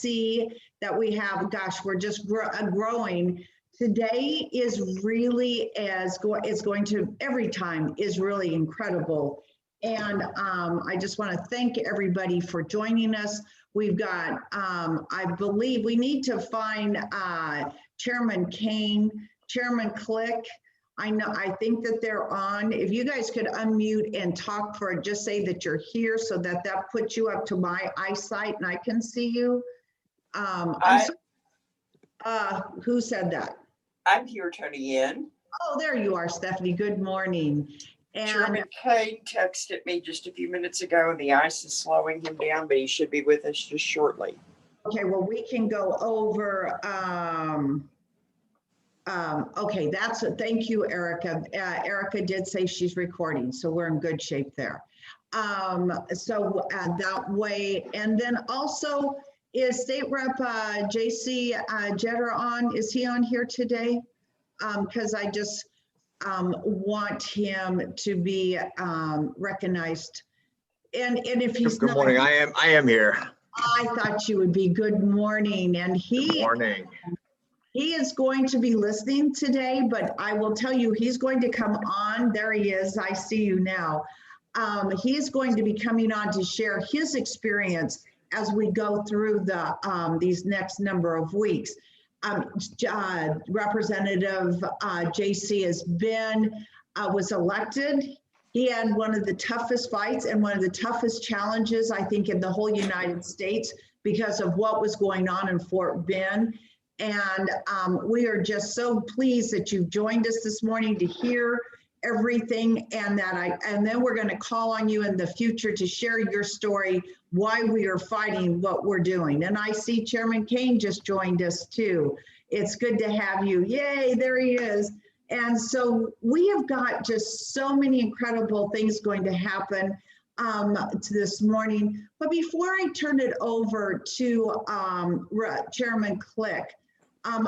see that we have, gosh, we're just growing. Today is really is going to, every time is really incredible. And I just want to thank everybody for joining us. We've got, I believe we need to find Chairman Kane, Chairman Click. I think that they're on. If you guys could unmute and talk for, just say that you're here so that puts you up to my eyesight and I can see you. Who said that? I'm here, Tony Ann. Oh, there you are, Stephanie. Good morning. And Chairman Kane texted me just a few minutes ago, and the ice is slowing him down, but he should be with us just shortly. Okay, well, we can go over. Okay, thank you, Erica. Erica did say she's recording, so we're in good shape there. That way, and then also, is State Rep JC Jeter on? Is he on here today? Because I just want him to be recognized. And if he's good morning, I am here. I thought you would be. Good morning. And good morning. He is going to be listening today, but I will tell you, he's going to come on. There he is. I see you now. He is going to be coming on to share his experience as we go through these next number of weeks. Representative JC was elected. He had one of the toughest fights and one of the toughest challenges, I think, in the whole United States because of what was going on in Fort Bend. And we are just so pleased that you've joined us this morning to hear everything, and then we're going to call on you in the future to share your story, why we are fighting what we're doing. And I see Chairman Kane just joined us too. It's good to have you. Yay, there he is. And so we have got just so many incredible things going to happen this morning. But before I turn it over to Chairman Click,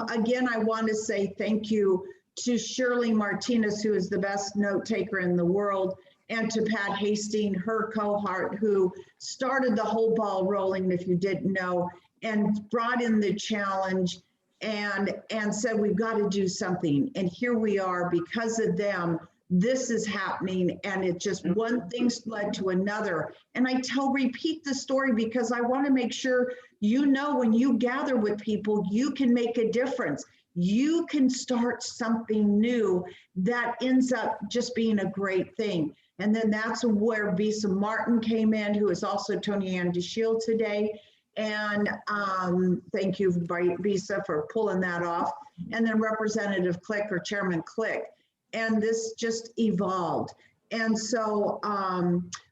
again, I want to say thank you to Shirley Martinez, who is the best note taker in the world, and to Pat Hastings, her cohort, who started the whole ball rolling, if you didn't know, and brought in the challenge and said, we've got to do something. And here we are, because of them, this is happening, and it just one thing's led to another. And I repeat the story because I want to make sure you know when you gather with people, you can make a difference. You can start something new that ends up just being a great thing. And then that's where Bisa Martin came in, who is also Tony Ann DeShield today. And thank you, Bisa, for pulling that off. And then Representative Click, or Chairman Click. And this just evolved. And so,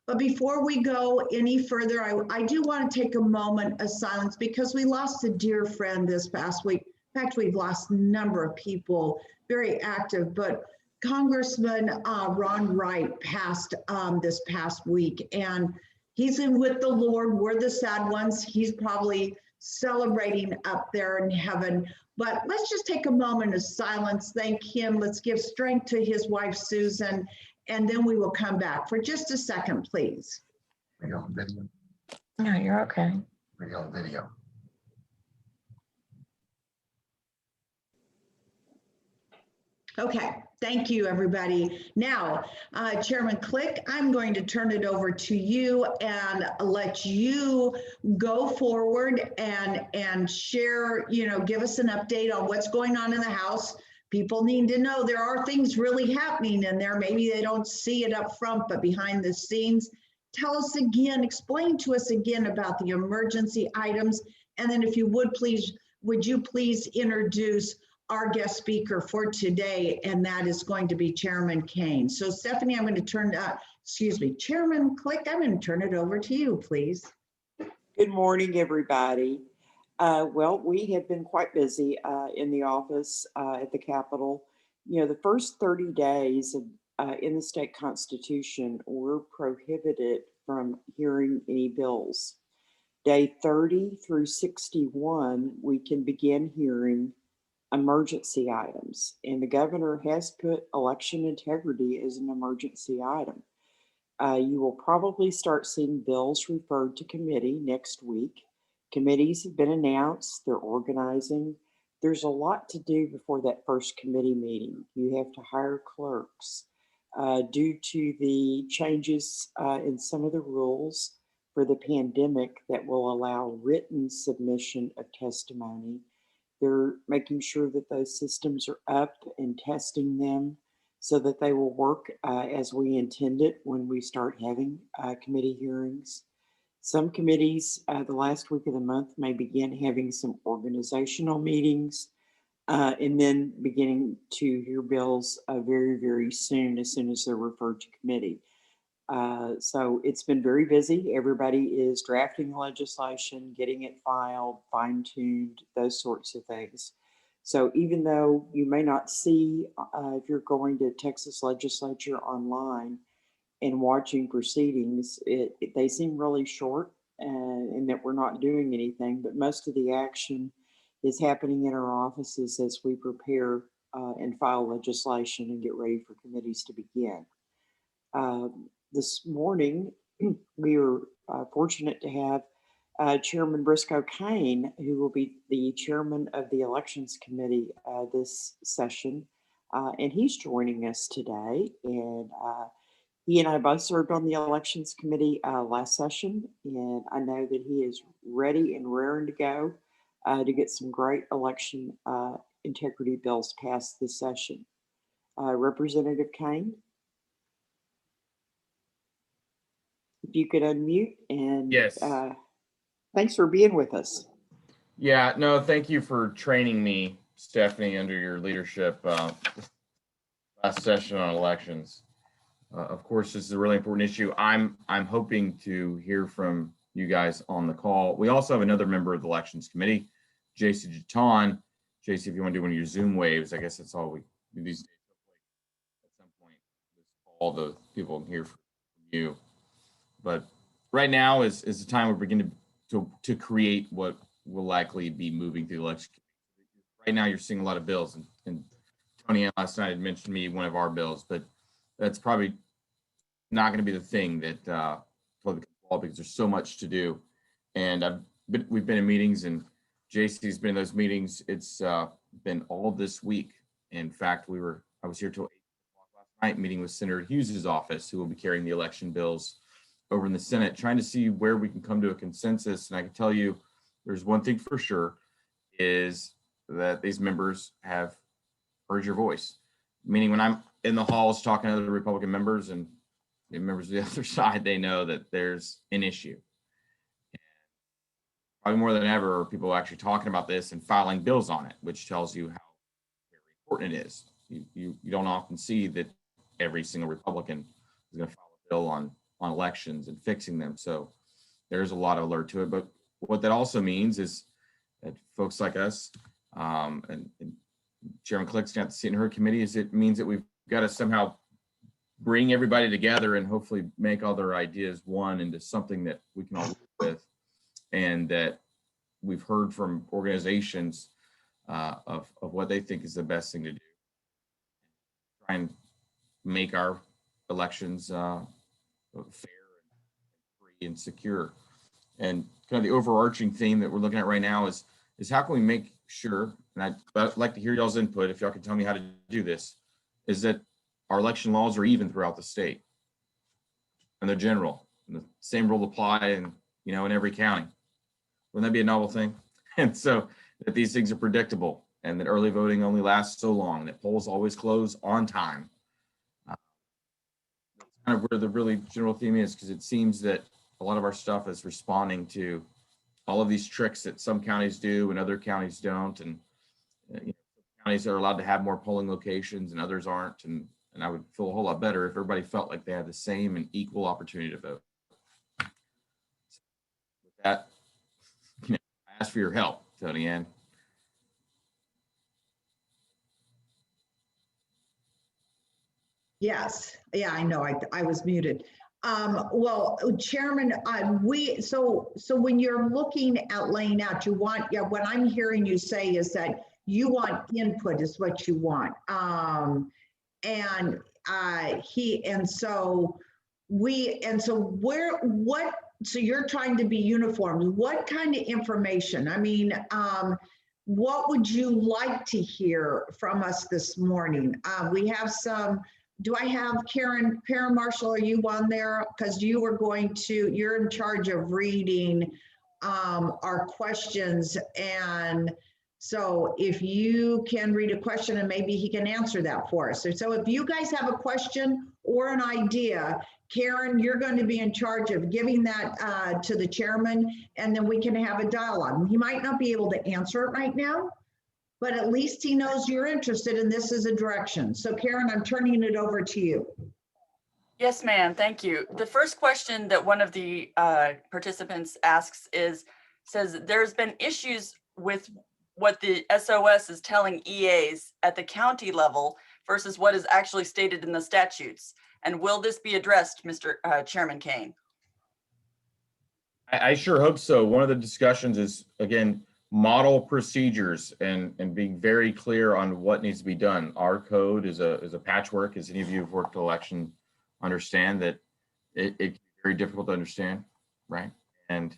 but before we go any further, I do want to take a moment of silence because we lost a dear friend this past week. In fact, we've lost a number of people, very active, but Congressman Ron Wright passed this past week, and he's in with the Lord. We're the sad ones. He's probably celebrating up there in heaven. But let's just take a moment of silence, thank him. Let's give strength to his wife, Susan, and then we will come back for just a second, please. We go on video. No, you're okay. We go on video. Okay, thank you, everybody. Now, Chairman Click, I'm going to turn it over to you and let you go forward and share, give us an update on what's going on in the House. People need to know there are things really happening in there. Maybe they don't see it up front, but behind the scenes. Tell us again, explain to us again about the emergency items. And then if you would you please introduce our guest speaker for today, and that is going to be Chairman Kane. So Stephanie, I'm going to Chairman Click, I'm going to turn it over to you, please. Good morning, everybody. Well, we have been quite busy in the office at the Capitol. The first 30 days in the state constitution, we're prohibited from hearing any bills. Day 30 through 61, we can begin hearing emergency items, and the governor has put election integrity as an emergency item. You will probably start seeing bills referred to committee next week. Committees have been announced, they're organizing. There's a lot to do before that first committee meeting. You have to hire clerks. Due to the changes in some of the rules for the pandemic that will allow written submission of testimony, they're making sure that those systems are up and testing them so that they will work as we intended when we start having committee hearings. Some committees, the last week of the month, may begin having some organizational meetings and then beginning to hear bills very, very soon as they're referred to committee. So it's been very busy. Everybody is drafting legislation, getting it filed, fine-tuned, those sorts of things. So even though you may not see, if you're going to Texas Legislature online and watching proceedings, they seem really short and that we're not doing anything, but most of the action is happening in our offices as we prepare and file legislation and get ready for committees to begin. This morning, we were fortunate to have Chairman Briscoe Cain, who will be the chairman of the Elections Committee this session, and he's joining us today. And he and I both served on the Elections Committee last session, and I know that he is ready and raring to go to get some great election integrity bills passed this session. Representative Cain? If you could unmute and Yes. Thanks for being with us. Yeah, no, thank you for training me, Stephanie, under your leadership last session on elections. Of course, this is a really important issue. I'm hoping to hear from you guys on the call. We also have another member of the Elections Committee, JC Jaton. JC, if you want to do one of your Zoom waves, I guess that's all we do these days. At some point, all the people can hear from you. But right now is the time we're beginning to create what will likely be moving through the election. Right now, you're seeing a lot of bills, and Tony last night had mentioned to me one of our bills, but that's probably not going to be the thing that because there's so much to do. And we've been in meetings, and JC's been in those meetings. It's been all this week. In fact, I was here till 8 o'clock last night meeting with Senator Hughes's office, who will be carrying the election bills over in the Senate, trying to see where we can come to a consensus. And I can tell you, there's one thing for sure, is that these members have heard your voice. Meaning when I'm in the halls talking to the Republican members and the members of the other side, they know that there's an issue. And probably more than ever, are people actually talking about this and filing bills on it, which tells you how very important it is. You don't often see that every single Republican is going to file a bill on elections and fixing them. So there's a lot of alert to it. But what that also means is that folks like us and Chairman Click's got to sit in her committee, is it means that we've got to somehow bring everybody together and hopefully make all their ideas one into something that we can all work with, and that we've heard from organizations of what they think is the best thing to do. Try and make our elections fair and free and secure. And kind of the overarching theme that we're looking at right now is how can we make sure, and I'd like to hear y'all's input if y'all can tell me how to do this, is that our election laws are even throughout the state and they're general, and the same rule apply in every county. Wouldn't that be a novel thing? And so that these things are predictable, and that early voting only lasts so long, that polls always close on time. That's kind of where the really general theme is, because it seems that a lot of our stuff is responding to all of these tricks that some counties do and other counties don't. And counties are allowed to have more polling locations and others aren't. And I would feel a whole lot better if everybody felt like they had the same and equal opportunity to vote. So with that, I ask for your help, Tony Ann. Yes, yeah, I know, I was muted. Well, Chairman, so when you're looking at laying out, what I'm hearing you say is that you want input is what you want. so you're trying to be uniform. What kind of information? I mean, what would you like to hear from us this morning? We have some, do I have Karen Paramarshall, are you on there? Because you are you're in charge of reading our questions. And so if you can read a question and maybe he can answer that for us. So if you guys have a question or an idea, Karen, you're going to be in charge of giving that to the chairman, and then we can have a dialogue. He might not be able to answer it right now, but at least he knows you're interested and this is a direction. So Karen, I'm turning it over to you. Yes, ma'am. Thank you. The first question that one of the participants asks says there's been issues with what the SOS is telling EAs at the county level versus what is actually stated in the statutes. And will this be addressed, Mr. Chairman Kane? I sure hope so. One of the discussions is, again, model procedures and being very clear on what needs to be done. Our code is a patchwork, as any of you who've worked election understand that it can be very difficult to understand, right? And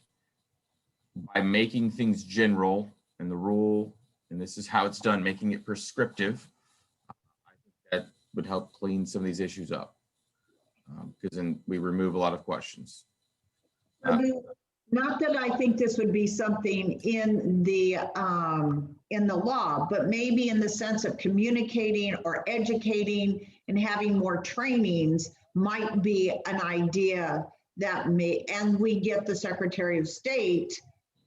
by making things general and the rule, and this is how it's done, making it prescriptive, I think that would help clean some of these issues up. Because then we remove a lot of questions. Not that I think this would be something in the law, but maybe in the sense of communicating or educating and having more trainings might be an idea that and we get the Secretary of State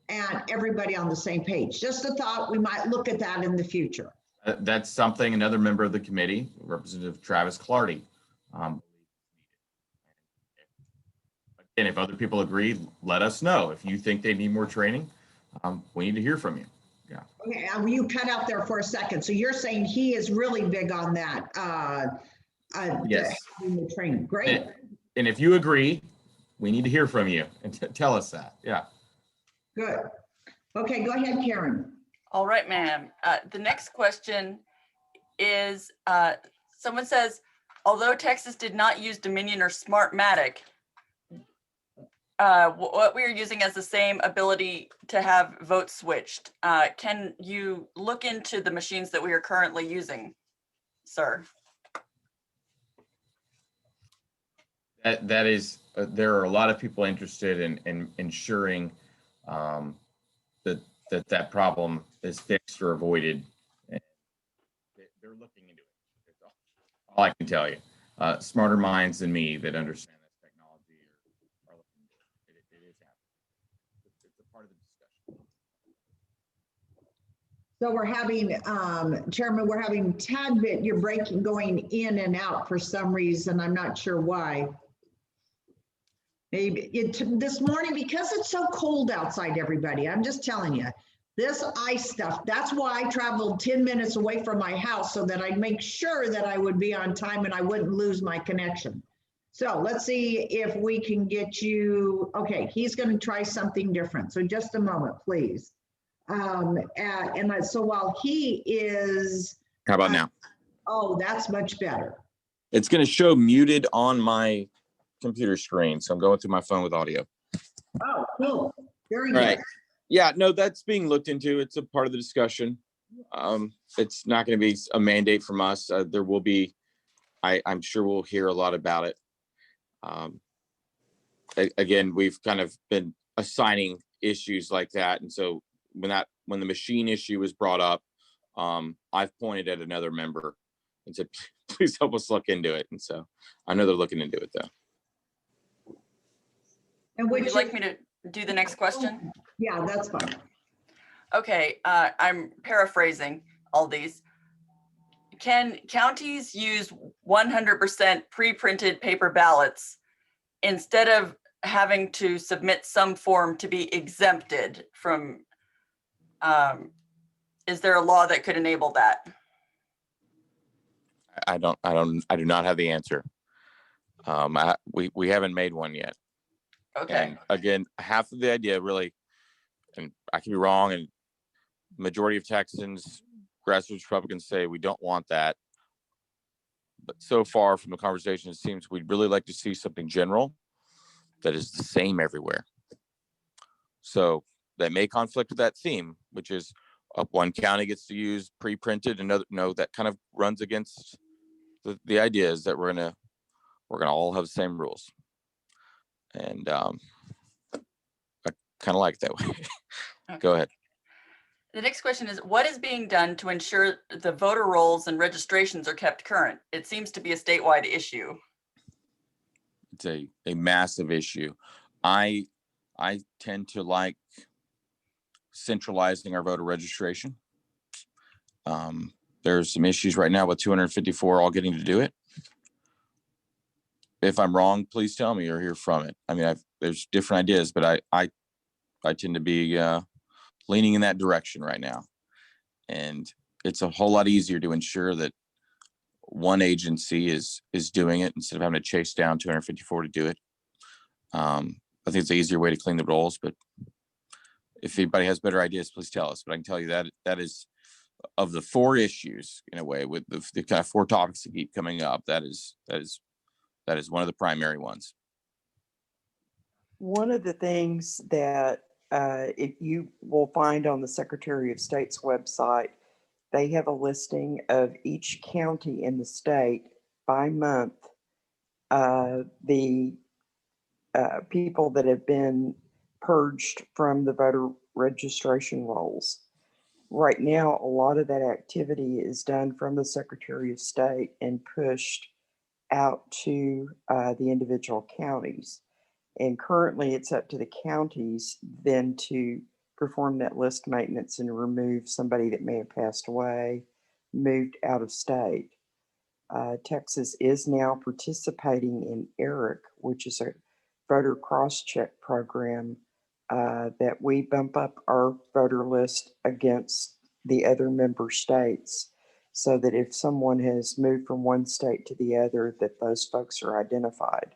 and everybody on the same page. Just a thought, we might look at that in the future. That's something another member of the committee, Representative Travis Clardy. And if other people agree, let us know. If you think they need more training, we need to hear from you. Yeah. Okay, you cut out there for a second. So you're saying he is really big on that. Yes. The training. Great. And if you agree, we need to hear from you and tell us that. Yeah. Good. Okay, go ahead, Karen. All right, ma'am. The next question is, someone says, although Texas did not use Dominion or Smartmatic, what we are using as the same ability to have votes switched. Can you look into the machines that we are currently using, sir? That is, there are a lot of people interested in ensuring that problem is fixed or avoided. And they're looking into it. That's all I can tell you. Smarter minds than me that understand this technology are looking into it. It is happening. It's a part of the discussion. So we're having, Chairman, we're having tad bit, you're going in and out for some reason. I'm not sure why. Maybe this morning, because it's so cold outside, everybody, I'm just telling you, this ice stuff, that's why I traveled 10 minutes away from my house so that I'd make sure that I would be on time and I wouldn't lose my connection. So let's see if we can get you, okay, he's going to try something different. So just a moment, please. So while he is. How about now? Oh, that's much better. It's going to show muted on my computer screen. So I'm going through my phone with audio. Oh, cool. Very good. Right. Yeah, no, that's being looked into. It's a part of the discussion. It's not going to be a mandate from us. There will be, I'm sure we'll hear a lot about it. Again, we've kind of been assigning issues like that. And so when the machine issue was brought up, I've pointed at another member and said, please help us look into it. And so I know they're looking into it though. And Would you like me to do the next question? Yeah, that's fine. Okay, I'm paraphrasing all these. Can counties use 100% pre-printed paper ballots instead of having to submit some form to be exempted from, is there a law that could enable that? I do not have the answer. We haven't made one yet. Okay. And again, half of the idea really, and I can be wrong, and majority of Texans, grassroots Republicans say we don't want that. But so far from the conversation, it seems we'd really like to see something general. that is the same everywhere. So that may conflict with that theme, which is one county gets to use pre-printed, another no. That kind of runs against the idea is that we're gonna all have the same rules, and I kind of like it that way. Go ahead. The next question is, what is being done to ensure the voter rolls and registrations are kept current? It seems to be a statewide issue. It's a massive issue. I tend to like centralizing our voter registration. There's some issues right now with 254 all getting to do it. If I'm wrong, please tell me or hear from it. I mean, there's different ideas, but I tend to be leaning in that direction right now. And it's a whole lot easier to ensure that one agency is doing it instead of having to chase down 254 to do it. I think it's an easier way to clean the rolls, but if anybody has better ideas, please tell us. But I can tell you that is, of the 4 issues in a way, with the kind of 4 topics that keep coming up, that is one of the primary ones. One of the things that if you will find on the Secretary of State's website, they have a listing of each county in the state by month, the people that have been purged from the voter registration rolls. Right now, a lot of that activity is done from the Secretary of State and pushed out to the individual counties. And currently it's up to the counties then to perform that list maintenance and remove somebody that may have passed away, moved out of state. Texas is now participating in ERIC, which is a voter cross-check program that we bump up our voter list against the other member states, so that if someone has moved from one state to the other, that those folks are identified.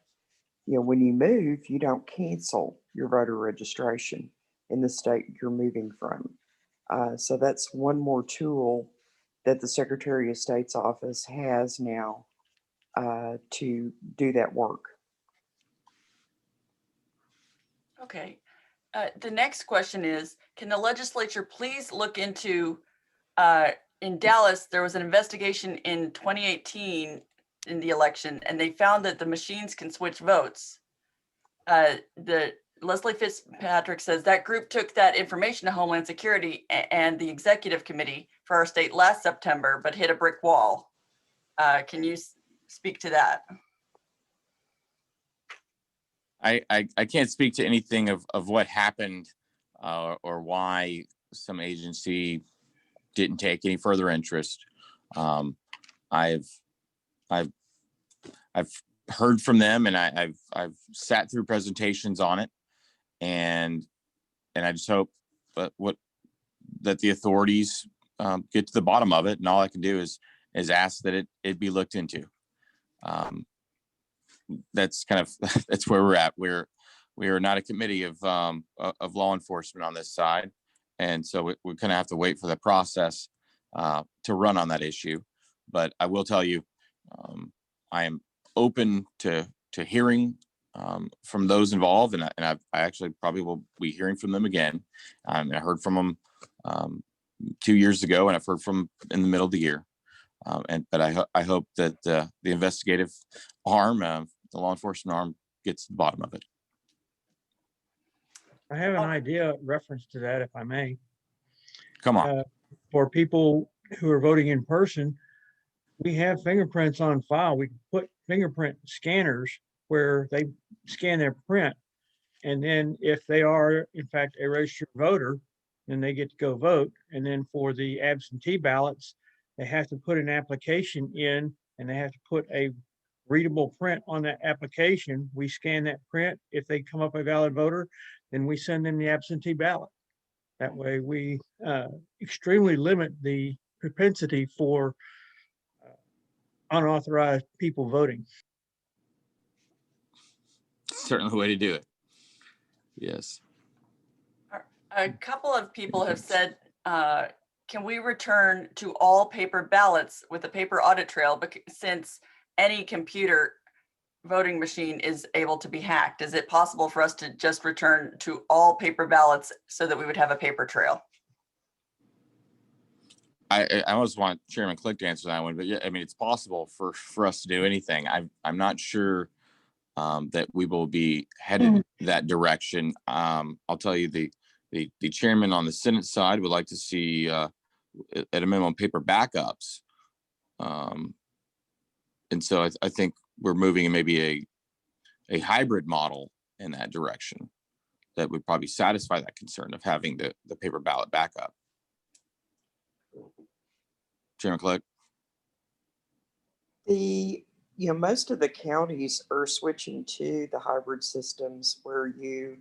You know, when you move, you don't cancel your voter registration in the state you're moving from. So that's one more tool that the Secretary of State's office has now to do that work. Okay. The next question is, can the legislature please look into, in Dallas, there was an investigation in 2018 in the election, and they found that the machines can switch votes. The Leslie Fitzpatrick says that group took that information to Homeland Security and the executive committee for our state last September, but hit a brick wall. Can you speak to that? I can't speak to anything of what happened or why some agency didn't take any further interest. I've heard from them, and I've sat through presentations on it, and I just hope that the authorities get to the bottom of it. And all I can do is ask that it be looked into. That's kind of that's where we're at. We are not a committee of law enforcement on this side, and so we kind of have to wait for the process to run on that issue. But I will tell you, I am open to hearing from those involved, and I actually probably will be hearing from them again. I heard from them 2 years ago, and I've heard from them in the middle of the year. But I hope that the investigative arm, the law enforcement arm, gets to the bottom of it. I have an idea reference to that, if I may. Come on. For people who are voting in person, we have fingerprints on file. We can put fingerprint scanners where they scan their print. And then if they are, in fact, a registered voter, then they get to go vote. And then for the absentee ballots, they have to put an application in, and they have to put a readable print on that application. We scan that print. If they come up a valid voter, then we send them the absentee ballot. That way we extremely limit the propensity for unauthorized people voting. Certainly the way to do it. Yes. A couple of people have said, can we return to all paper ballots with a paper audit trail? Since any computer voting machine is able to be hacked? Is it possible for us to just return to all paper ballots so that we would have a paper trail? I almost want Chairman Click to answer that one, but yeah, I mean, it's possible for us to do anything. I'm not sure that we will be headed that direction. I'll tell you, the chairman on the Senate side would like to see at a minimum paper backups. And so I think we're moving in maybe a hybrid model in that direction that would probably satisfy that concern of having the paper ballot backup. Chairman Click. Most of the counties are switching to the hybrid systems where you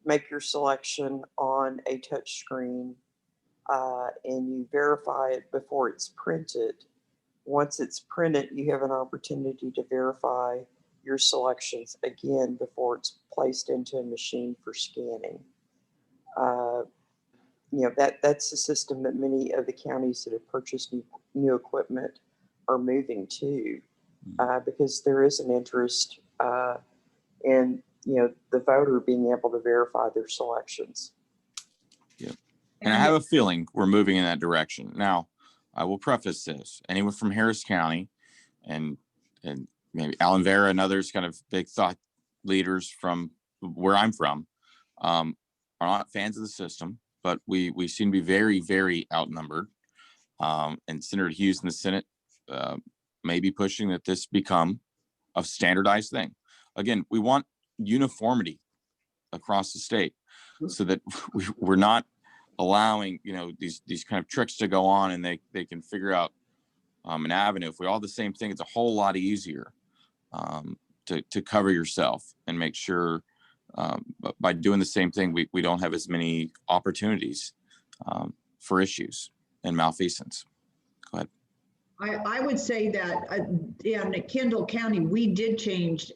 make your selection on a touch screen and you verify it before it's printed. Once it's printed, you have an opportunity to verify your selections again before it's placed into a machine for scanning. That's a system that many of the counties that have purchased new equipment are moving to because there is an interest in the voter being able to verify their selections. Yeah. And I have a feeling we're moving in that direction. Now, I will preface this. Anyone from Harris County and maybe Alan Vera and others kind of big thought leaders from where I'm from are not fans of the system, but we seem to be very, very outnumbered. And Senator Hughes in the Senate may be pushing that this become a standardized thing. Again, we want uniformity across the state so that we're not allowing these kind of tricks to go on and they can figure out an avenue. If we all the same thing, it's a whole lot easier to cover yourself and make sure by doing the same thing we don't have as many opportunities for issues and malfeasance. Go ahead. I would say that in Kendall County, we did change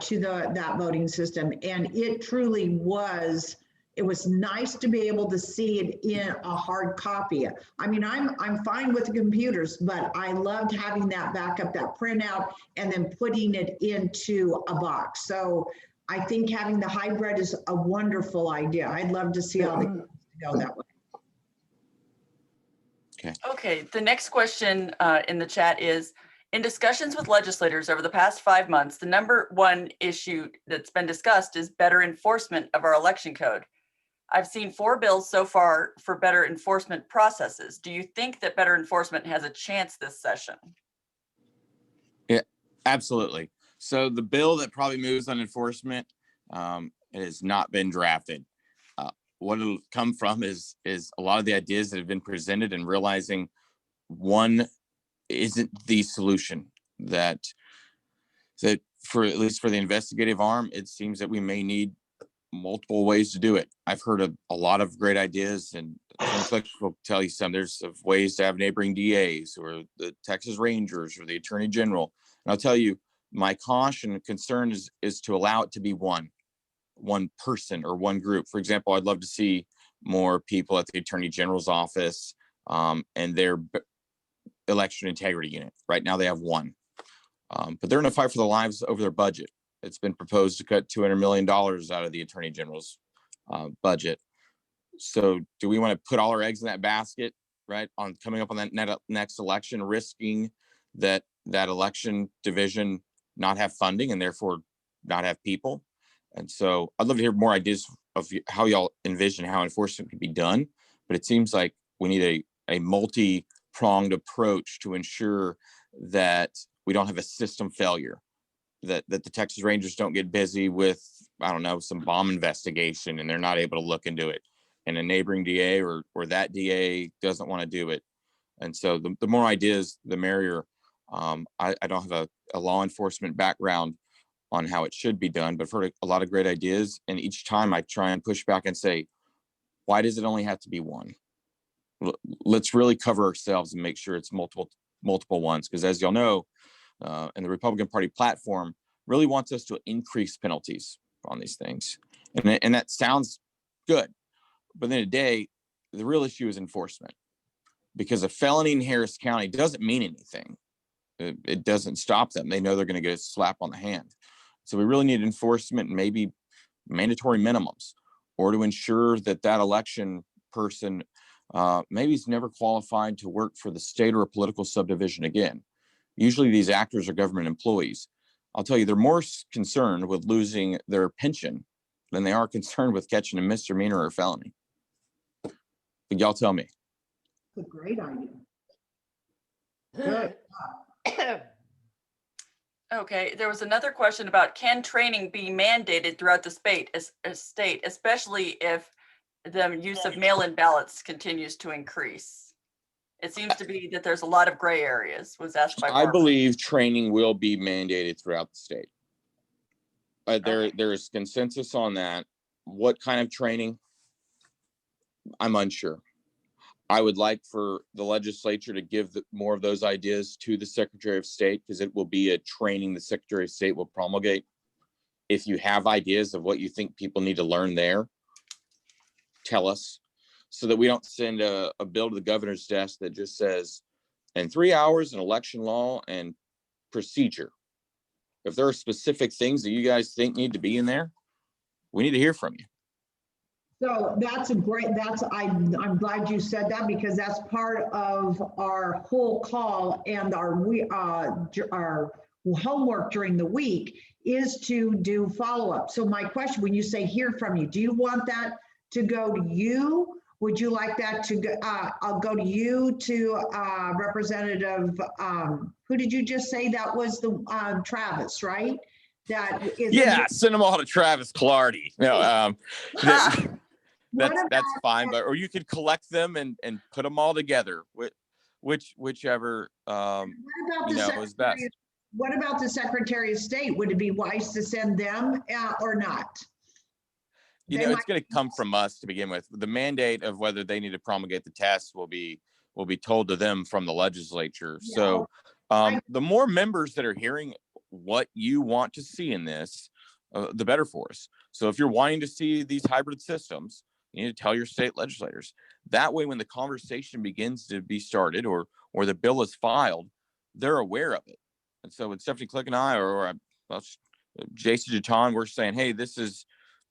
to that voting system, and it truly was. It was nice to be able to see it in a hard copy. I mean, I'm fine with the computers, but I loved having that backup, that printout, and then putting it into a box. So I think having the hybrid is a wonderful idea. I'd love to see how they go that way. Okay, the next question in the chat is, in discussions with legislators over the past 5 months, the number one issue that's been discussed is better enforcement of our election code. I've seen 4 bills so far for better enforcement processes. Do you think that better enforcement has a chance this session? Yeah, absolutely. So the bill that probably moves on enforcement has not been drafted. What it'll come from is a lot of the ideas that have been presented and realizing one isn't the solution. That for at least for the investigative arm, it seems that we may need multiple ways to do it. I've heard a lot of great ideas, and will tell you some. There's ways to have neighboring DAs or the Texas Rangers or the Attorney General. And I'll tell you, my caution and concern is to allow it to be one person or one group. For example, I'd love to see more people at the Attorney General's office and their election integrity unit. Right now they have one, but they're in a fight for their lives over their budget. It's been proposed to cut $200 million out of the Attorney General's budget. So do we want to put all our eggs in that basket, right, on coming up on that next election, risking that election division not have funding and therefore not have people? And so I'd love to hear more ideas of how y'all envision how enforcement can be done. But it seems like we need a multi-pronged approach to ensure that we don't have a system failure, that the Texas Rangers don't get busy with, I don't know, some bomb investigation and they're not able to look into it. And a neighboring DA or that DA doesn't want to do it. And so the more ideas, the merrier. I don't have a law enforcement background on how it should be done, but I've heard a lot of great ideas. And each time I try and push back and say, why does it only have to be one? Let's really cover ourselves and make sure it's multiple ones. Because as y'all know, and the Republican Party platform really wants us to increase penalties on these things. And that sounds good. But at the end of the day, the real issue is enforcement. Because a felony in Harris County doesn't mean anything it doesn't stop them. They know they're going to get a slap on the hand. So we really need enforcement and maybe mandatory minimums, or to ensure that that election person maybe is never qualified to work for the state or a political subdivision again. Usually these actors are government employees. I'll tell you, they're more concerned with losing their pension than they are concerned with catching a misdemeanor or felony. But y'all tell me. It's a great idea. Good. Okay, there was another question about, can training be mandated throughout the state, especially if the use of mail-in ballots continues to increase? It seems to be that there's a lot of gray areas, was asked by I Barbara. believe training will be mandated throughout the state. Okay. There is consensus on that. What kind of training? I'm unsure. I would like for the legislature to give more of those ideas to the Secretary of State, because it will be a training the Secretary of State will promulgate. If you have ideas of what you think people need to learn there, tell us, so that we don't send a bill to the governor's desk that just says, in 3 hours, an election law and procedure. If there are specific things that you guys think need to be in there, we need to hear from you. So that's a great, I'm glad you said that, because that's part of our whole call and our homework during the week is to do follow-up. So my question, when you say hear from you, do you want that to go to you? Would you like that to go, I'll go to you, to Representative, who did you just say that was the, Travis, right? That is. Yeah, send them all to Travis Clardy. No, that's fine, but or you could collect them and put them all together, whichever is best. What about the Secretary of State? Would it be wise to send them or not? It's going to come from us to begin with. The mandate of whether they need to promulgate the test will be told to them from the legislature. Yeah. So the more members that are hearing what you want to see in this, the better for us. So if you're wanting to see these hybrid systems, you need to tell your state legislators. That way, when the conversation begins to be started or the bill is filed, they're aware of it. And so when Stephanie Click and I, or Jason Jaton, we're saying, hey, this is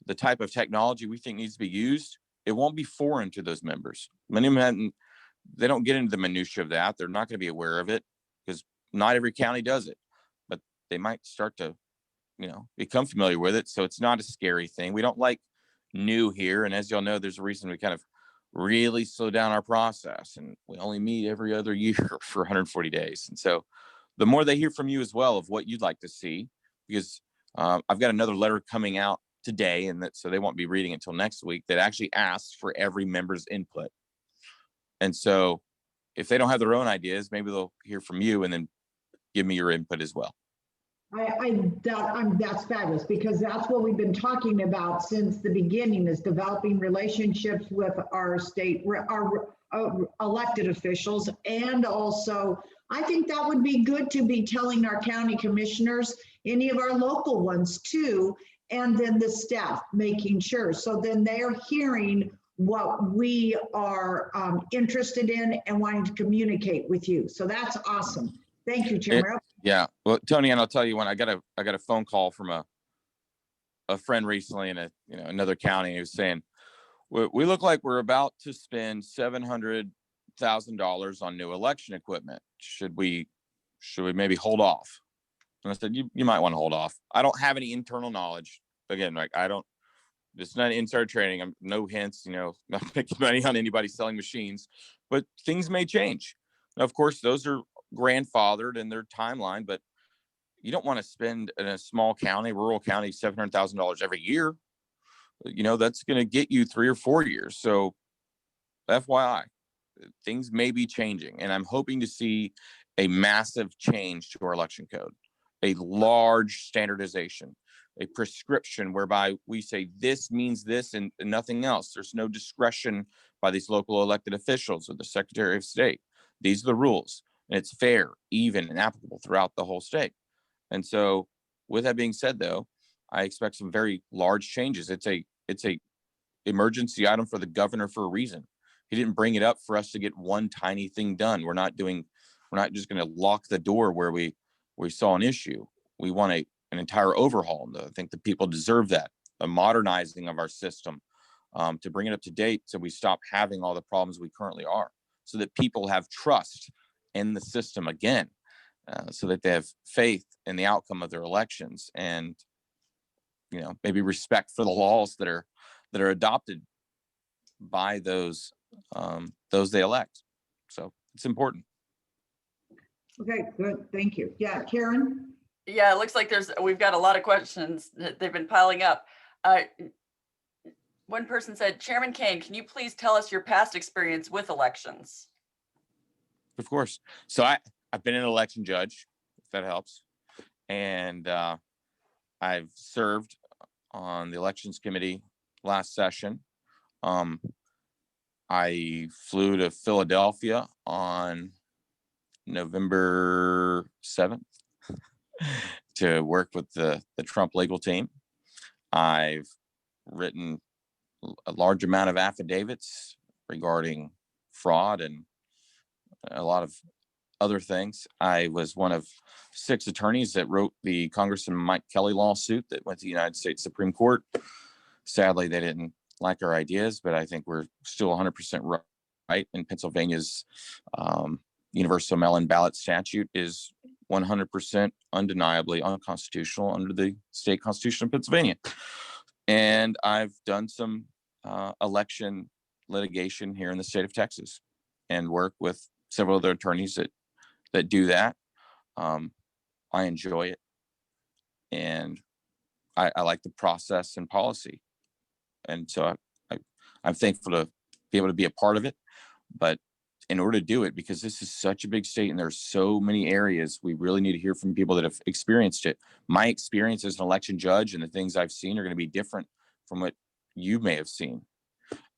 the type of technology we think needs to be used, it won't be foreign to those members. Many of them, they don't get into the minutia of that. They're not going to be aware of it because not every county does it, but they might start to, become familiar with it. So it's not a scary thing. We don't like new here. And as y'all know, there's a reason we kind of really slow down our process, and we only meet every other year for 140 days. And so the more they hear from you as well of what you'd like to see, because I've got another letter coming out today, and so they won't be reading it until next week, that actually asks for every member's input. And so if they don't have their own ideas, maybe they'll hear from you and then give me your input as well. That's fabulous, because that's what we've been talking about since the beginning, is developing relationships with our state, our elected officials. And also, I think that would be good to be telling our county commissioners, any of our local ones too, and then the staff, making sure. So then they're hearing what we are interested in and wanting to communicate with you. So that's awesome. Thank you, Chairman. Yeah, well, Tony, and I'll tell you when I got a phone call from a friend recently in another county who's saying, we look like we're about to spend $700,000 on new election equipment. Should we maybe hold off? And I said, you might want to hold off. I don't have any internal knowledge. Again, it's not insider training. I'm no hints, not making money on anybody selling machines, but things may change. Now, of course, those are grandfathered in their timeline, but you don't want to spend in a small county, rural county, $700,000 every year. That's going to get you 3 or 4 years. So FYI, things may be changing, and I'm hoping to see a massive change to our election code, a large standardization, a prescription whereby we say this means this and nothing else. There's no discretion by these local elected officials or the Secretary of State. These are the rules, and it's fair, even, and applicable throughout the whole state. And so with that being said, though, I expect some very large changes. It's a emergency item for the governor for a reason. He didn't bring it up for us to get one tiny thing done. We're not doing We're not just going to lock the door where we saw an issue. We want an entire overhaul. And I think the people deserve that, a modernizing of our system, to bring it up to date so we stop having all the problems we currently are, so that people have trust in the system again, so that they have faith in the outcome of their elections, and maybe respect for the laws that are adopted by those they elect. So it's important. Okay, good. Thank you. Yeah, Karen? Yeah, it looks like we've got a lot of questions that they've been piling up. One person said, Chairman Kane, can you please tell us your past experience with elections? Of course. So I've been an election judge, if that helps. And I've served on the elections committee last session. I flew to Philadelphia on November 7th to work with the Trump legal team. I've written a large amount of affidavits regarding fraud and a lot of other things. I was one of 6 attorneys that wrote the Congressman Mike Kelly lawsuit that went to the United States Supreme Court. Sadly, they didn't like our ideas, but I think we're still 100% right. And Pennsylvania's universal mail-in ballot statute is 100% undeniably unconstitutional under the state constitution of Pennsylvania. And I've done some election litigation here in the state of Texas and work with several other attorneys that do that. I enjoy it, and I like the process and policy, and so I'm thankful to be able to be a part of it. But in order to do it, because this is such a big state and there's so many areas, we really need to hear from people that have experienced it. My experience as an election judge and the things I've seen are going to be different from what you may have seen.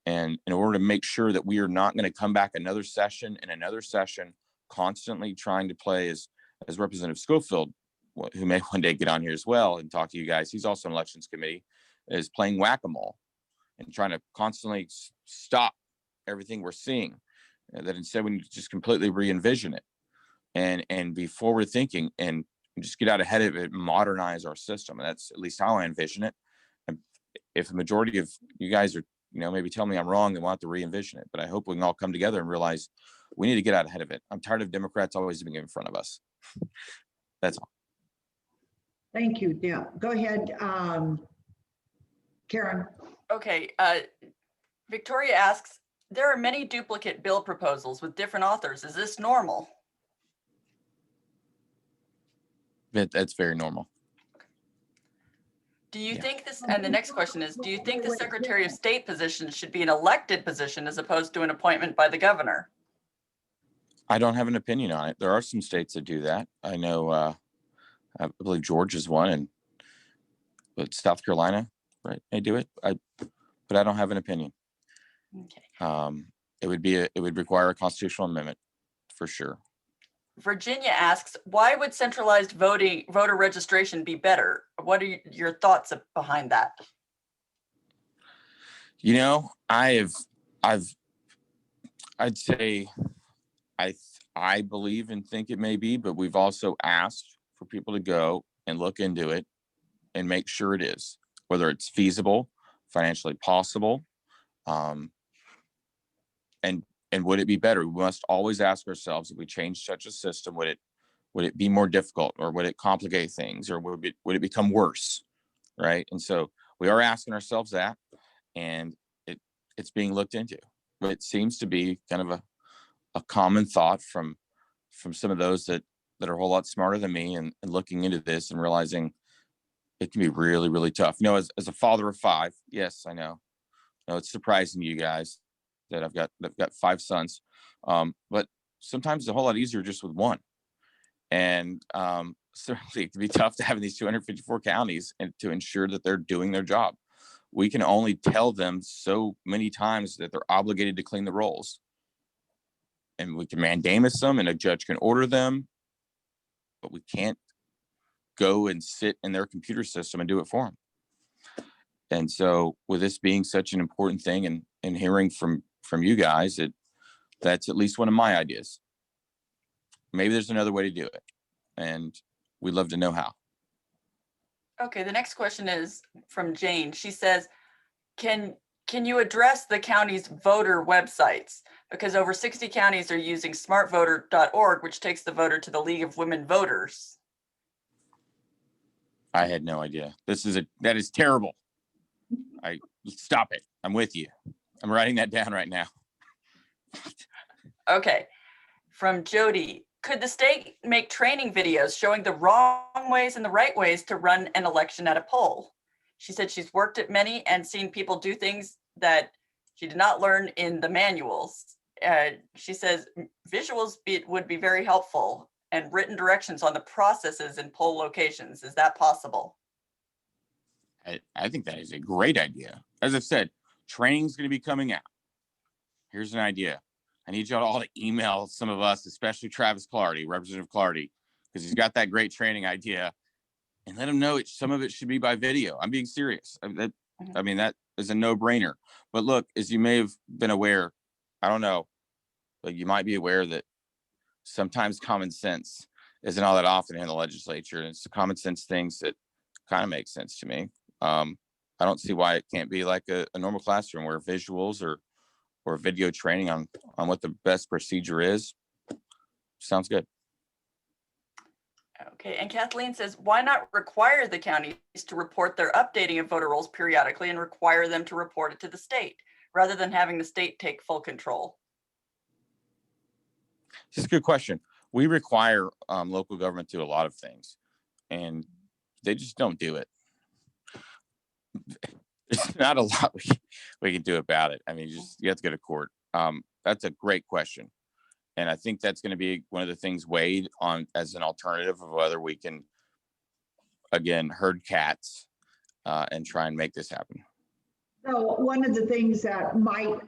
And in order to make sure that we are not going to come back another session and another session, constantly trying to play as Representative Schofield, who may one day get on here as well and talk to you guys, he's also on elections committee, is playing whack-a-mole and trying to constantly stop everything we're seeing. That instead we need to just completely re-envision it and be forward thinking and just get out ahead of it and modernize our system. And that's at least how I envision it. And if the majority of you guys are, maybe tell me I'm wrong and want to re-envision it, but I hope we can all come together and realize we need to get out ahead of it. I'm tired of Democrats always being in front of us. That's all. Thank you. Yeah, go ahead, Karen. Okay, Victoria asks, there are many duplicate bill proposals with different authors. Is this normal? That's very normal. Do you Yeah. think this, and the next question is, do you think the Secretary of State position should be an elected position as opposed to an appointment by the governor? I don't have an opinion on it. There are some states that do that. I know, I believe Georgia's one, but South Carolina, right? They do it. But I don't have an opinion. Okay. It would require a constitutional amendment for sure. Virginia asks, why would centralized voter registration be better? What are your thoughts behind that? I'd say I believe and think it may be, but we've also asked for people to go and look into it and make sure it is, whether it's feasible, financially possible, and would it be better? We must always ask ourselves, if we change such a system, would it be more difficult, or would it complicate things, or would it become worse, right? And so we are asking ourselves that, and it's being looked into. But it seems to be kind of a common thought from some of those that are a whole lot smarter than me, and looking into this and realizing it can be really, really tough. As a father of 5, yes, I know. It's surprising to you guys that I've got 5 sons, but sometimes it's a whole lot easier just with one. And certainly it can be tough to have in these 254 counties and to ensure that they're doing their job. We can only tell them so many times that they're obligated to clean the rolls, and we can mandamus them and a judge can order them, but we can't go and sit in their computer system and do it for them. And so with this being such an important thing, and hearing from you guys, that's at least one of my ideas. maybe there's another way to do it. And we'd love to know how. Okay, the next question is from Jane. She says, can you address the county's voter websites? Because over 60 counties are using smartvoter.org, which takes the voter to the League of Women Voters. I had no idea. That is terrible. Stop it. I'm with you. I'm writing that down right now. Okay, from Jody. Could the state make training videos showing the wrong ways and the right ways to run an election at a poll? She said she's worked at many and seen people do things that she did not learn in the manuals. She says visuals would be very helpful and written directions on the processes in poll locations. Is that possible? I think that is a great idea. As I've said, training's going to be coming out. Here's an idea. I need y'all all to email some of us, especially Travis Clardy, Representative Clardy, because he's got that great training idea, and let him know some of it should be by video. I'm being serious. I mean, that is a no-brainer. But look, as you may have been aware, I don't know, but you might be aware that sometimes common sense isn't all that often in the legislature. And it's the common sense things that kind of make sense to me. I don't see why it can't be like a normal classroom where visuals or video training on what the best procedure is. Sounds good. Okay, and Kathleen says, why not require the counties to report their updating of voter rolls periodically and require them to report it to the state rather than having the state take full control? It's a good question. We require local government to do a lot of things, and they just don't do it. There's not a lot we can do about it. I mean, you have to go to court. That's a great question. And I think that's going to be one of the things weighed on as an alternative of whether we can, again, herd cats and try and make this happen. So one of the things that might,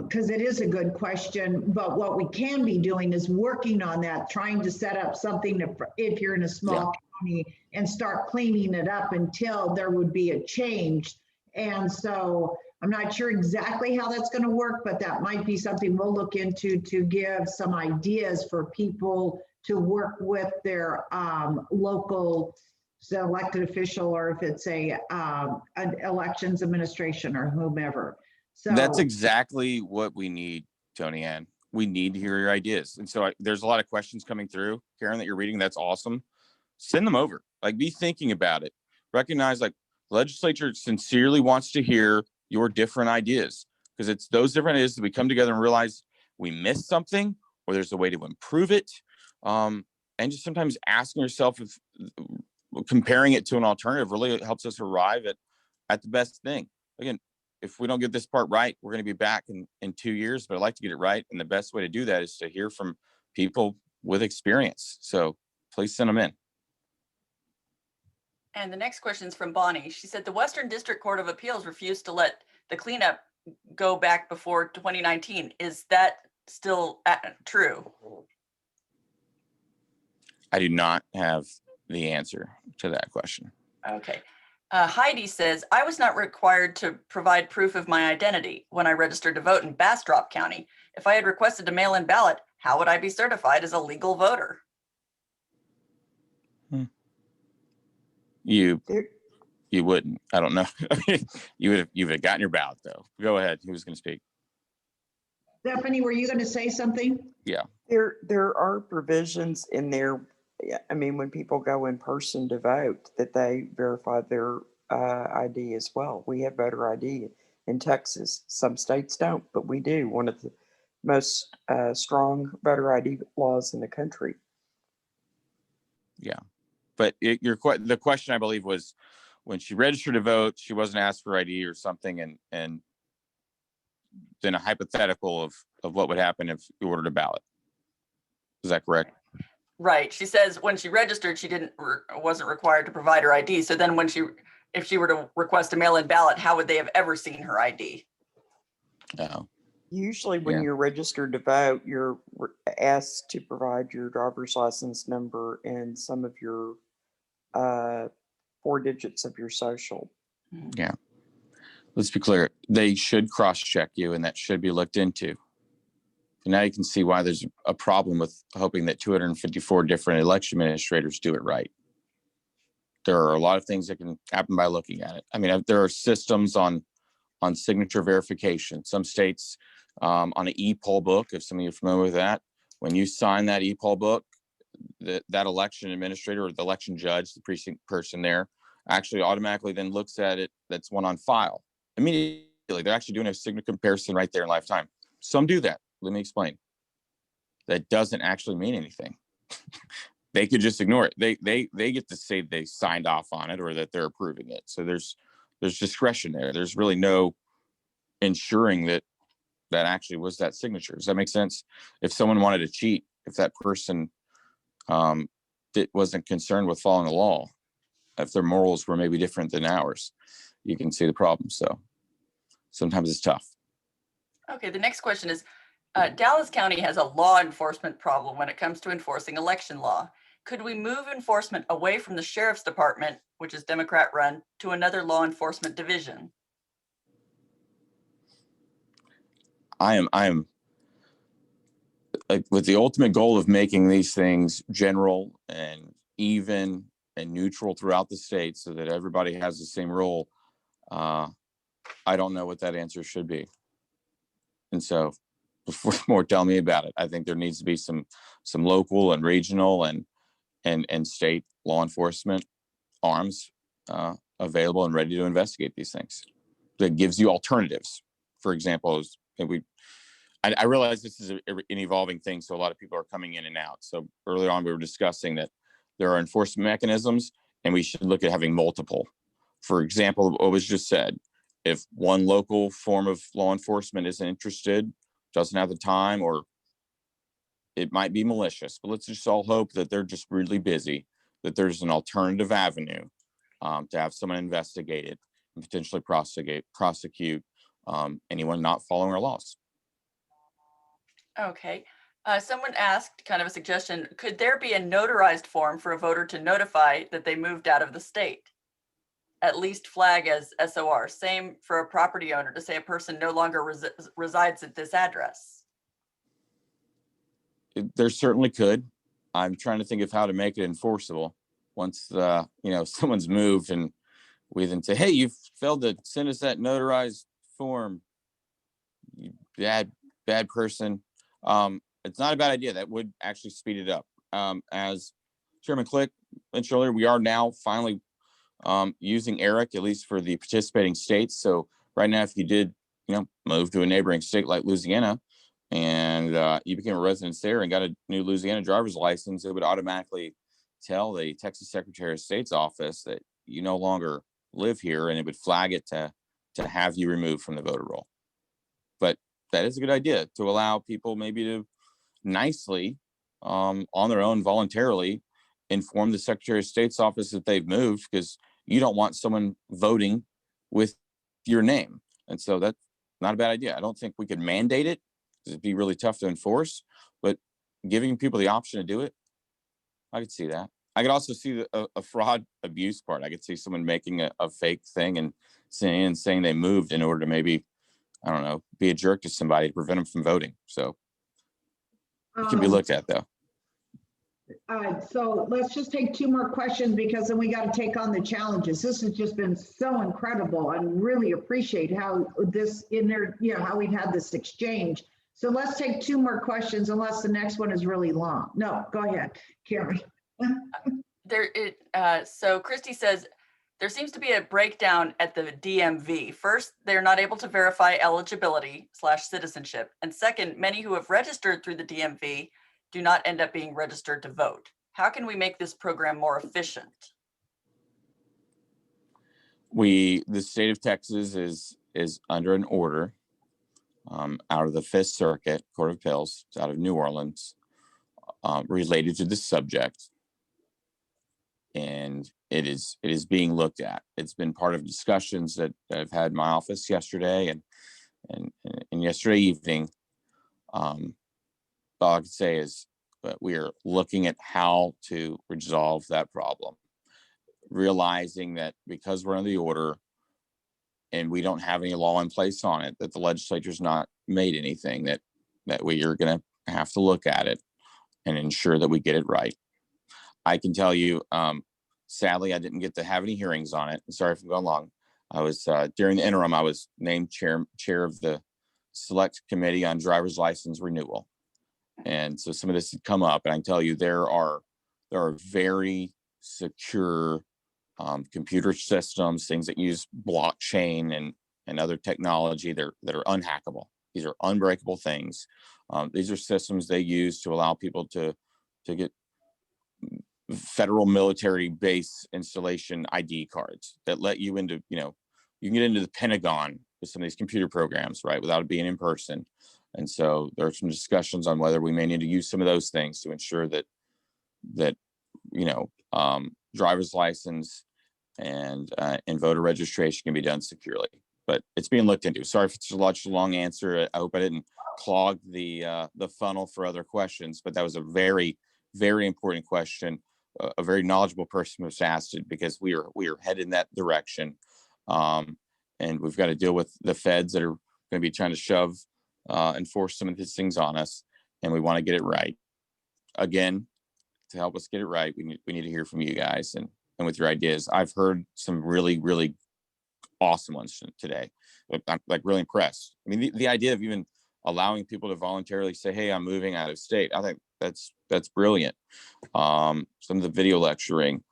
because it is a good question, but what we can be doing is working on that, trying to set up something if you're in a small county and start cleaning it up until there would be a change. And so I'm not sure exactly how that's going to work, but that might be something we'll look into to give some ideas for people to work with their local elected official, or if it's an elections administration or whomever. So that's exactly what we need, Tony Ann. We need to hear your ideas. And so there's a lot of questions coming through, Karen, that you're reading. That's awesome. Send them over. Like, be thinking about it. Recognize, like, legislature sincerely wants to hear your different ideas, because it's those different ideas that we come together and realize we missed something or there's a way to improve it. And just sometimes asking yourself if comparing it to an alternative really helps us arrive at the best thing. Again, if we don't get this part right, we're going to be back in 2 years, but I'd like to get it right. And the best way to do that is to hear from people with experience. So please send them in. And the next question is from Bonnie. She said the Western District Court of Appeals refused to let the cleanup go back before 2019. Is that still true? I do not have the answer to that question. Okay. Heidi says, I was not required to provide proof of my identity when I registered to vote in Bastrop County. If I had requested a mail-in ballot, how would I be certified as a legal voter? You wouldn't. I don't know. you would have gotten your ballot though. Go ahead. Who was going to speak? Stephanie, were you going to say something? Yeah. There are provisions in there. I mean, when people go in person to vote, that they verify their ID as well. We have voter ID in Texas. Some states don't, but we do. One of the most strong voter ID laws in the country. Yeah. But the question, I believe, was when she registered to vote, she wasn't asked for ID or something, and then a hypothetical of what would happen if you ordered a ballot. Is that correct? Right. She says when she registered, she wasn't required to provide her ID. So then if she were to request a mail-in ballot, how would they have ever seen her ID? Oh. Usually when you're registered to vote, you're asked to provide your driver's license number and some of your 4 digits of your social. Yeah. Let's be clear. They should cross-check you, and that should be looked into. And now you can see why there's a problem with hoping that 254 different election administrators do it right. There are a lot of things that can happen by looking at it. I mean, there are systems on signature verification. Some states on an e-poll book, if some of you are familiar with that, when you sign that e-poll book, that election administrator or the election judge, the precinct person there, actually automatically then looks at it. That's one on file immediately. They're actually doing a signature comparison right there in lifetime. Some do that. Let me explain. That doesn't actually mean anything. They could just ignore it. They get to say they signed off on it or that they're approving it. So there's discretion there. There's really no ensuring that actually was that signature. Does that make sense? If someone wanted to cheat, if that person wasn't concerned with following the law, if their morals were maybe different than ours, you can see the problem. So sometimes it's tough. Okay, the next question is, Dallas County has a law enforcement problem when it comes to enforcing election law. Could we move enforcement away from the sheriff's department, which is Democrat run, to another law enforcement division? I am like with the ultimate goal of making these things general and even and neutral throughout the state so that everybody has the same role. I don't know what that answer should be. And so before more tell me about it, I think there needs to be some local and regional and state law enforcement arms available and ready to investigate these things. That gives you alternatives. For example, I realize this is an evolving thing, so a lot of people are coming in and out. So earlier on, we were discussing that there are enforcement mechanisms, and we should look at having multiple. For example, what was just said, if one local form of law enforcement isn't interested, doesn't have the time, or it might be malicious, but let's just all hope that they're just really busy, that there's an alternative avenue to have someone investigate it and potentially prosecute anyone not following our laws. Okay. Someone asked, kind of a suggestion, could there be a notarized form for a voter to notify that they moved out of the state? At least flag as SOR. Same for a property owner to say a person no longer resides at this address. There certainly could. I'm trying to think of how to make it enforceable. Once someone's moved and we then say, hey, you failed to send us that notarized form, you bad person. It's not a bad idea. That would actually speed it up. As Chairman Click mentioned earlier, we are now finally using ERIC, at least for the participating states. So right now, if you did, move to a neighboring state like Louisiana and you became a resident there and got a new Louisiana driver's license, it would automatically tell the Texas Secretary of State's office that you no longer live here, and it would flag it to have you removed from the voter roll. But that is a good idea to allow people maybe to nicely, on their own, voluntarily inform the Secretary of State's office that they've moved, because you don't want someone voting with your name. And so that's not a bad idea. I don't think we could mandate it because it'd be really tough to enforce, but giving people the option to do it, I could see that. I could also see a fraud abuse part. I could see someone making a fake thing and saying they moved in order to maybe, I don't know, be a jerk to somebody to prevent them from voting. So it can be looked at, though. So let's just take two more questions, because then we got to take on the challenges. This has just been so incredible, and really appreciate how this in there, how we've had this exchange. So let's take two more questions, unless the next one is really long. No, go ahead, Carrie. So Christy says, there seems to be a breakdown at the DMV. First, they're not able to verify eligibility / citizenship. And second, many who have registered through the DMV do not end up being registered to vote. How can we make this program more efficient? The state of Texas is under an order out of the Fifth Circuit Court of Appeals, out of New Orleans, related to this subject. And it is being looked at. It's been part of discussions that I've had in my office yesterday and yesterday evening. All I can say is that we are looking at how to resolve that problem, realizing that because we're under the order and we don't have any law in place on it, that the legislature's not made anything, that that we are going to have to look at it and ensure that we get it right. I can tell you, sadly, I didn't get to have any hearings on it. Sorry if I'm going long. I was, during the interim, I was named chair of the select committee on driver's license renewal. And so some of this had come up, and I can tell you there are very secure computer systems, things that use blockchain and other technology that are unhackable. These are unbreakable things. These are systems they use to allow people to get federal military base installation ID cards that let you into, you can get into the Pentagon with some of these computer programs, right, without it being in person. And so there are some discussions on whether we may need to use some of those things to ensure that driver's license and voter registration can be done securely. But it's being looked into. Sorry if it's such a long answer. I hope I didn't clog the funnel for other questions, but that was a very, very important question. A very knowledgeable person was asked it because we are headed in that direction. And we've got to deal with the feds that are going to be trying to shove and force some of these things on us. And we want to get it right. Again, to help us get it right, we need to hear from you guys and with your ideas. I've heard some really, really awesome ones today. I'm like really impressed. I mean, the idea of even allowing people to voluntarily say, hey, I'm moving out of state. I think that's brilliant. Some of the video lecturing,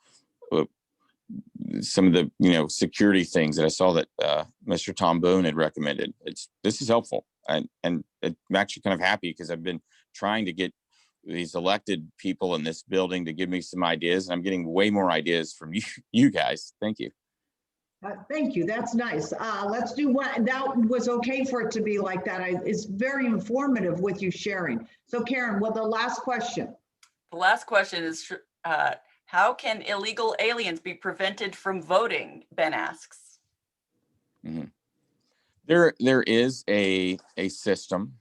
some of the, security things that I saw that Mr. Tom Boone had recommended. This is helpful. And I'm actually kind of happy because I've been trying to get these elected people in this building to give me some ideas. And I'm getting way more ideas from you guys. Thank you. Thank you. That's nice. Let's do one. That was okay for it to be like that. It's very informative with you sharing. So Karen, well, the last question. The last question is, how can illegal aliens be prevented from voting? Ben asks. Mm-hmm. There is a system,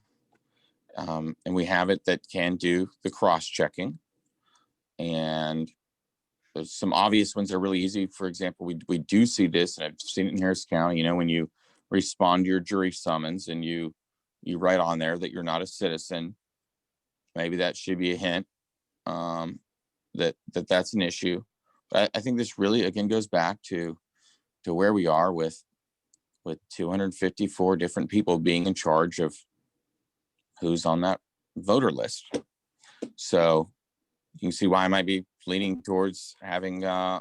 and we have it that can do the cross-checking. And there's some obvious ones that are really easy. For example, we do see this, and I've seen it in Harris County, when you respond to your jury summons and you write on there that you're not a citizen, maybe that should be a hint that's an issue. But I think this really, again, goes back to where we are with 254 different people being in charge of who's on that voter list. So you can see why I might be leaning towards having a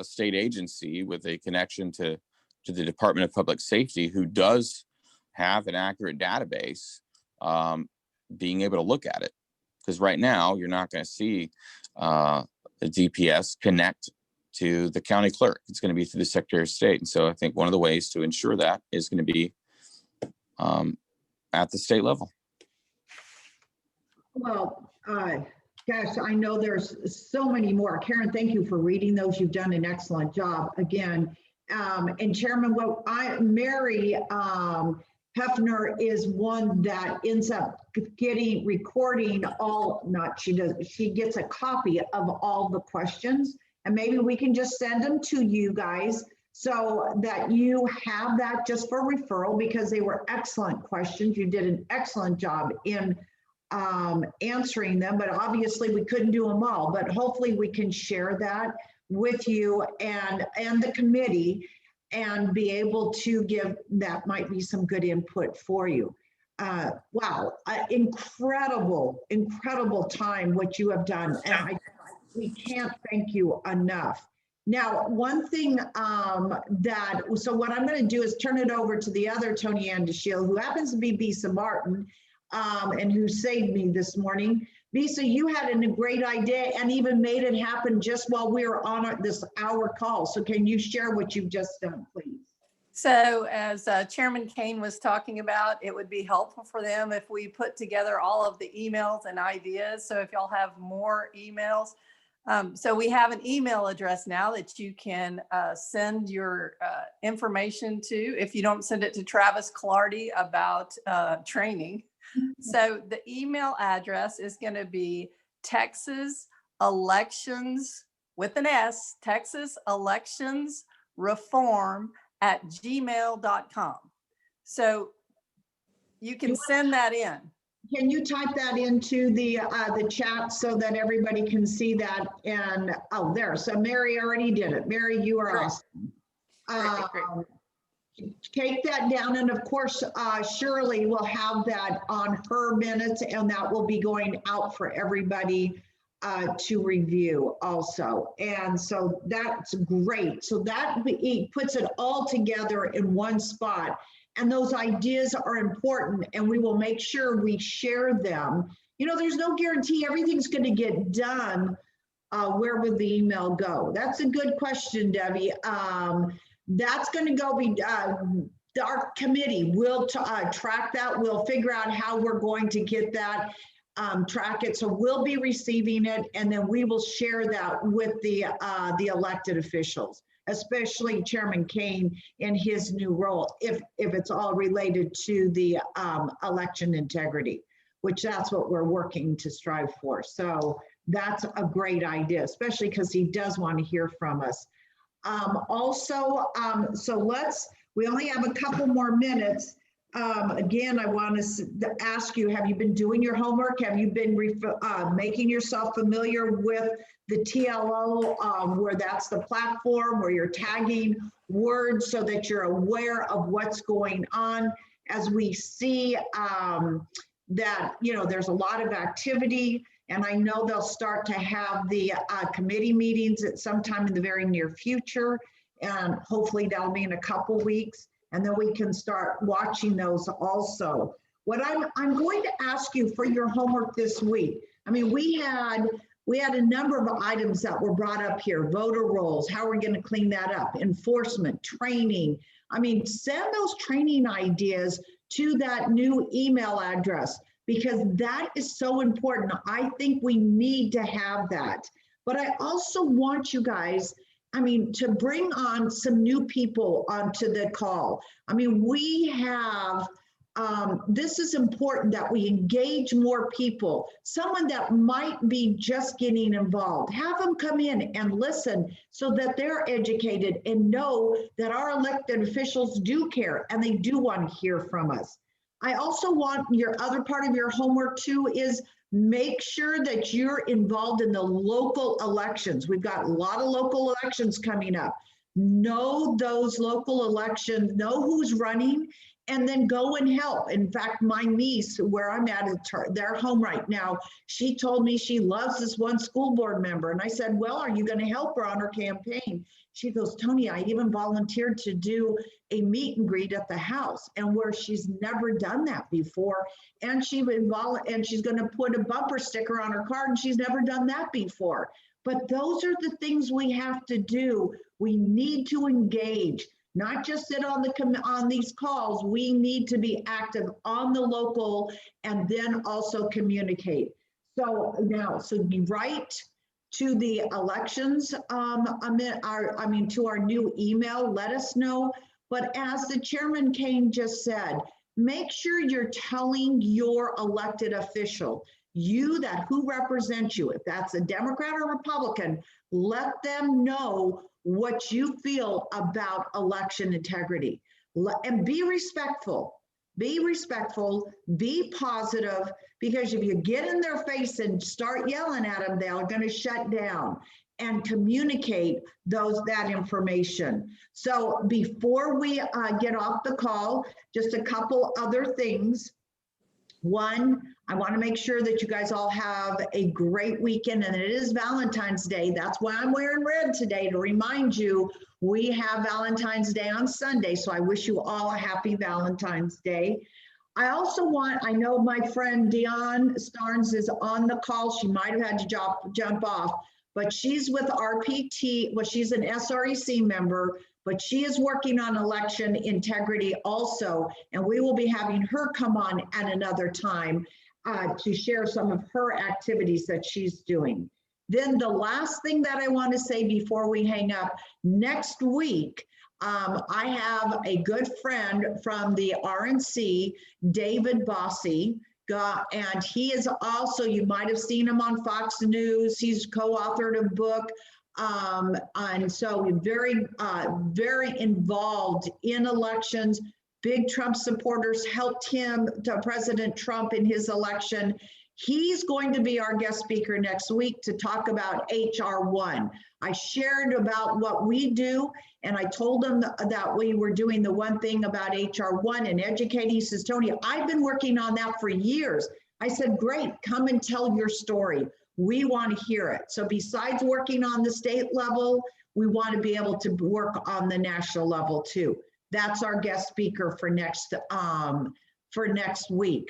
state agency with a connection to the Department of Public Safety, who does have an accurate database, being able to look at it. Because right now, you're not going to see the DPS connect to the county clerk. It's going to be through the Secretary of State. And so I think one of the ways to ensure that is going to be at the state level. Well, gosh, I know there's so many more. Karen, thank you for reading those. You've done an excellent job again. And Chairman, Mary Hefner is one that ends up recording she gets a copy of all the questions, and maybe we can just send them to you guys so that you have that just for referral, because they were excellent questions. You did an excellent job in answering them, but obviously we couldn't do them all, but hopefully we can share that with you and the committee and be able to give, that might be some good input for you. Wow, incredible time what you have done. And we can't thank you enough. Now, one thing so what I'm going to do is turn it over to the other Tony Andeshiel, who happens to be Bisa Martin, and who saved me this morning. Bisa, you had a great idea and even made it happen just while we were on this hour call. So can you share what you've just done, please? So as Chairman Kane was talking about, it would be helpful for them if we put together all of the emails and ideas. So if y'all have more emails, so we have an email address now that you can send your information to, if you don't send it to Travis Clardy about training. So the email address is going to be Texas Elections with an S, Texas Elections Reform @gmail.com. So you can send that in. can you type that into the chat so that everybody can see that? And, oh, there, so Mary already did it. Mary, you are Great. awesome. Great. Take that down, and of course, Shirley will have that on her minutes, and that will be going out for everybody to review also. And so that's great. So that puts it all together in one spot. And those ideas are important, and we will make sure we share them. You know, there's no guarantee everything's going to get done. Where would the email go? That's a good question, Debbie. That's going to go be, our committee will track that. We'll figure out how we're going to get that, track it. So we'll be receiving it, and then we will share that with the elected officials, especially Chairman Kane in his new role, if it's all related to the election integrity, which that's what we're working to strive for. So that's a great idea, especially because he does want to hear from us. So we only have a couple more minutes. Again, I want to ask you, have you been doing your homework? Have you been making yourself familiar with the TLO, where that's the platform where you're tagging words so that you're aware of what's going on? As we see that, you know, there's a lot of activity, and I know they'll start to have the committee meetings at sometime in the very near future, and hopefully that'll be in a couple weeks, and then we can start watching those also. What I'm going to ask you for your homework this week, I mean, we had a number of items that were brought up here: voter rolls, how are we going to clean that up, enforcement, training. I mean, send those training ideas to that new email address, because that is so important. I think we need to have that. But I also want you guys, I mean, to bring on some new people onto the call. I mean, we have, this is important that we engage more people. Someone that might be just getting involved, have them come in and listen so that they're educated and know that our elected officials do care and they do want to hear from us. I also want your other part of your homework too is make sure that you're involved in the local elections. We've got a lot of local elections coming up. Know those local elections, know who's running, and then go and help. In fact, my niece, where I'm at, they're home right now. She told me she loves this one school board member. And I said, well, are you going to help her on her campaign? She goes, Tony, I even volunteered to do a meet and greet at the house, and where she's never done that before. And she's going to put a bumper sticker on her card, and she's never done that before. But those are the things we have to do. We need to engage, not just sit on these calls. We need to be active on the local and then also communicate. So now, so you write to the elections, to our new email, let us know. But as the Chairman Kane just said, make sure you're telling your elected official, who represents you, if that's a Democrat or Republican, let them know what you feel about election integrity. And be respectful. Be respectful, be positive, because if you get in their face and start yelling at them, they're going to shut down, and communicate that information. So before we get off the call, just a couple other things. One, I want to make sure that you guys all have a great weekend, and it is Valentine's Day. That's why I'm wearing red today, to remind you we have Valentine's Day on Sunday. So I wish you all a happy Valentine's Day. I also I know my friend Dion Starnes is on the call. She might have had to jump off, but she's with RPT. Well, she's an SREC member, but she is working on election integrity also. And we will be having her come on at another time to share some of her activities that she's doing. Then the last thing that I want to say before we hang up, next week, I have a good friend from the RNC, David Bossie, and he is also, you might have seen him on Fox News. He's co-authored a book. And so very, very involved in elections, big Trump supporters, helped him to President Trump in his election. He's going to be our guest speaker next week to talk about HR1. I shared about what we do, and I told him that we were doing the one thing about HR1 and educating. He says, Tony, I've been working on that for years. I said, great, come and tell your story. We want to hear it. So besides working on the state level, we want to be able to work on the national level too. That's our guest speaker for next week.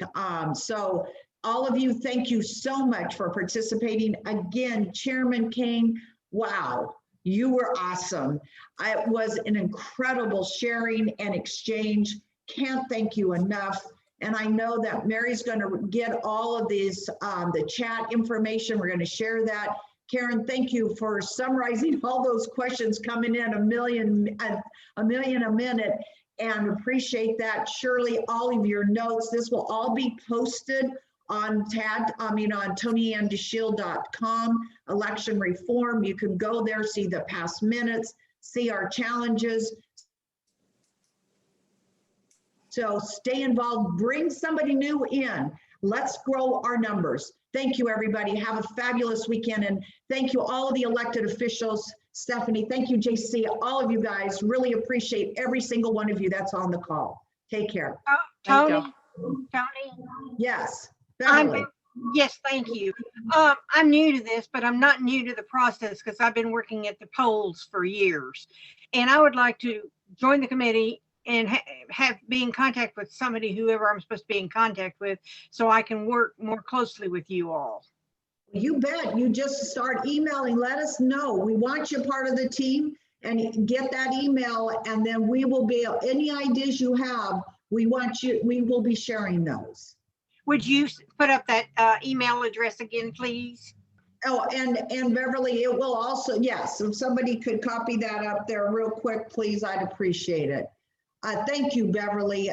So all of you, thank you so much for participating. Again, Chairman Kane, wow, you were awesome. It was an incredible sharing and exchange. Can't thank you enough. And I know that Mary's going to get all of these, the chat information. We're going to share that. Karen, thank you for summarizing all those questions coming in a million a minute, and appreciate that. Shirley, all of your notes, this will all be posted on TonyAnnDeShield.com, election reform. You can go there, see the past minutes, see our challenges. So stay involved, bring somebody new in. Let's grow our numbers. Thank you, everybody. Have a fabulous weekend. And thank you, all of the elected officials. Stephanie, thank you, JC, all of you guys. Really appreciate every single one of you that's on the call. Take care. Thank Tony, you. Tony, Yes, I'm, Beverly. yes, thank you. I'm new to this, but I'm not new to the process because I've been working at the polls for years. And I would like to join the committee and be in contact with somebody, whoever I'm supposed to be in contact with, so I can work more closely with you all. You bet. You just start emailing. Let us know. We want you part of the team, and get that email, and then we will be, any ideas you have, we will be sharing those. Would you put up that email address again, please? Oh, and Beverly, it will also, yes, if somebody could copy that up there real quick, please, I'd appreciate it. Thank you, Beverly.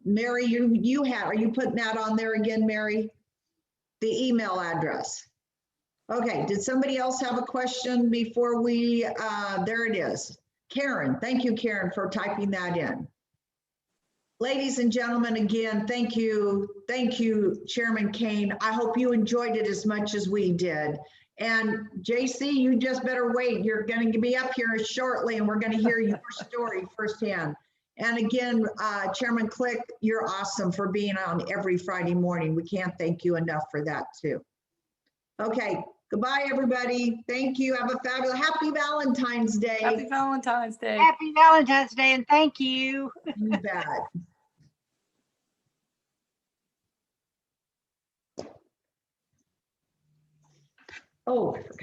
Mary, you are you putting that on there again, Mary? The email address. Okay, did somebody else have a question before we, there it is. Karen, thank you, Karen, for typing that in. Ladies and gentlemen, again, thank you, Chairman Kane. I hope you enjoyed it as much as we did. And JC, you just better wait. You're going to be up here shortly, and we're going to hear your story firsthand. And again, Chairman Click, you're awesome for being on every Friday morning. We can't thank you enough for that too. Okay, goodbye, everybody. Thank you. Have a fabulous, happy Valentine's Day. Happy Valentine's Day. Happy Valentine's Day, and thank you. You bet. Oh, I forgot.